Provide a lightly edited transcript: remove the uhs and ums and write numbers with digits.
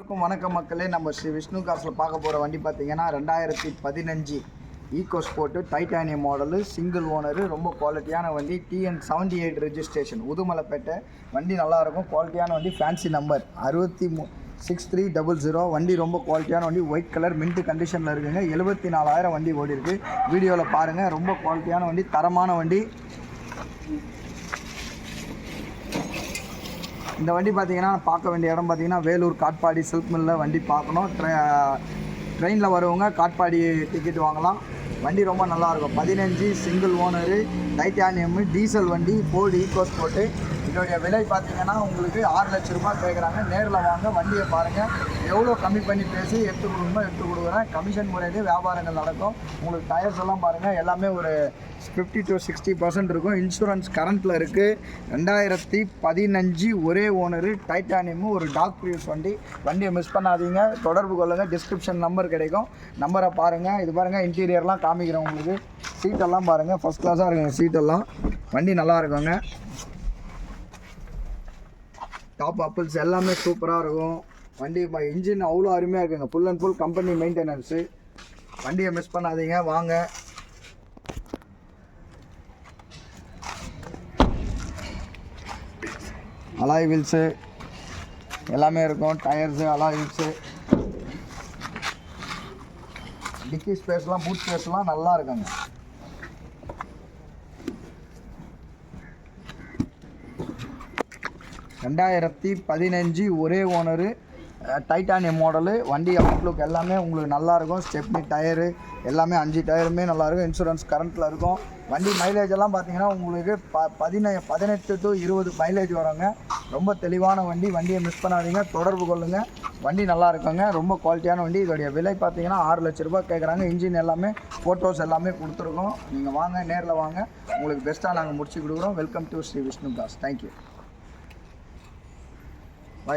வணக்கம் மக்களே. நம்ம ஸ்ரீ விஷ்ணு காசில் பார்க்க போகிற வண்டி பார்த்தீங்கன்னா 2015 eco sport titanium model, single owner, ரொம்ப குவாலிட்டியான வண்டி. TN78 registration, Udumalaipettai. வண்டி நல்லாயிருக்கும், குவாலிட்டியான வண்டி. Fancy number 6300. வண்டி ரொம்ப குவாலிட்டியான வண்டி. ஒயிட் கலர் மின்ட் கண்டிஷனில் இருக்குங்க. 74,000 வண்டி ஓடி இருக்குது. வீடியோவில் பாருங்கள். ரொம்ப குவாலிட்டியான வண்டி, தரமான வண்டி. இந்த வண்டி பார்த்தீங்கன்னா பார்க்க வேண்டிய இடம் பார்த்தீங்கன்னா வேலூர் காட்பாடி சில்க் மில்லில் வண்டி பார்க்கணும். ட்ரெயினில் வருவங்க காட்பாடி டிக்கெட் வாங்கலாம். வண்டி ரொம்ப நல்லாயிருக்கும். 15 சிங்கிள் ஓனரு, டைட்டானியம், டீசல் வண்டி, ஃபோர்டு ஈகோ ஸ்போர்ட்டு. இதோடைய விலை பார்த்தீங்கன்னா உங்களுக்கு 6 லட்ச ரூபாய் கேட்குறாங்க. நேரில் வாங்க, வண்டியை பாருங்கள். எவ்வளோ கம்மி பண்ணி பேசி எடுத்து கொடுக்குறேன். கமிஷன் முறையிலே வியாபாரங்கள் நடக்கும். உங்களுக்கு டயர்ஸ் எல்லாம் பாருங்கள், எல்லாமே ஒரு 50 to 60% இருக்கும். இன்சூரன்ஸ் கரண்ட்டில் இருக்குது. 2015 ஒரே ஓனரு, டைட்டானியமும், ஒரு டாக் ப்ரீஸ் வண்டி. வண்டியை மிஸ் பண்ணாதீங்க, தொடர்பு கொள்ளுங்கள். டிஸ்கிரிப்ஷன் நம்பர் கிடைக்கும், நம்பரை பாருங்கள். இது பாருங்கள், இன்டீரியர்லாம் காமிக்கிறேன் உங்களுக்கு. சீட்டெல்லாம் பாருங்கள், ஃபஸ்ட் கிளாஸாக இருக்குங்க சீட்டெல்லாம். வண்டி நல்லா இருக்குங்க. டாப் அப்பிள்ஸ் எல்லாமே சூப்பராக இருக்கும். வண்டி இன்ஜின் அவ்வளோ அருமையாக இருக்குங்க. Full and full company maintenance. வண்டியை மிஸ் பண்ணாதீங்க, வாங்க. அலாய் வீல்ஸு எல்லாமே இருக்கும். டயர்ஸு, அலாய் வீல்ஸு, டிக்கி ஸ்பேஸ்லாம், பூட் ஸ்பேஸ்லாம் நல்லா இருக்குங்க. ரெண்டாயிரத்தி 15 ஒரே ஓனரு, டைட்டானியம் மாடலு. வண்டி அவுட்லுக் எல்லாமே உங்களுக்கு நல்லாயிருக்கும். ஸ்டெப்னி டயரு எல்லாமே 5 டயருமே நல்லாயிருக்கும். இன்சூரன்ஸ் கரண்ட்டில் இருக்கும். வண்டி மைலேஜ் எல்லாம் பார்த்தீங்கன்னா உங்களுக்கு 18 to 20 மைலேஜ் வருங்க. ரொம்ப தெளிவான வண்டி. வண்டியை மிஸ் பண்ணாதீங்க, தொடர்பு கொள்ளுங்கள். வண்டி நல்லா இருக்குங்க, ரொம்ப குவாலிட்டியான வண்டி. இதோடைய விலை பார்த்தீங்கன்னா 6 லட்ச ரூபாய் கேட்குறாங்க. இன்ஜின் எல்லாமே, ஃபோட்டோஸ் எல்லாமே கொடுத்துருக்கோம். நீங்கள் வாங்க, நேரில் வாங்க. உங்களுக்கு பெஸ்ட்டாக நாங்கள் முடிச்சு கொடுக்குறோம். Welcome to Shri Vishnu gas. Thank you.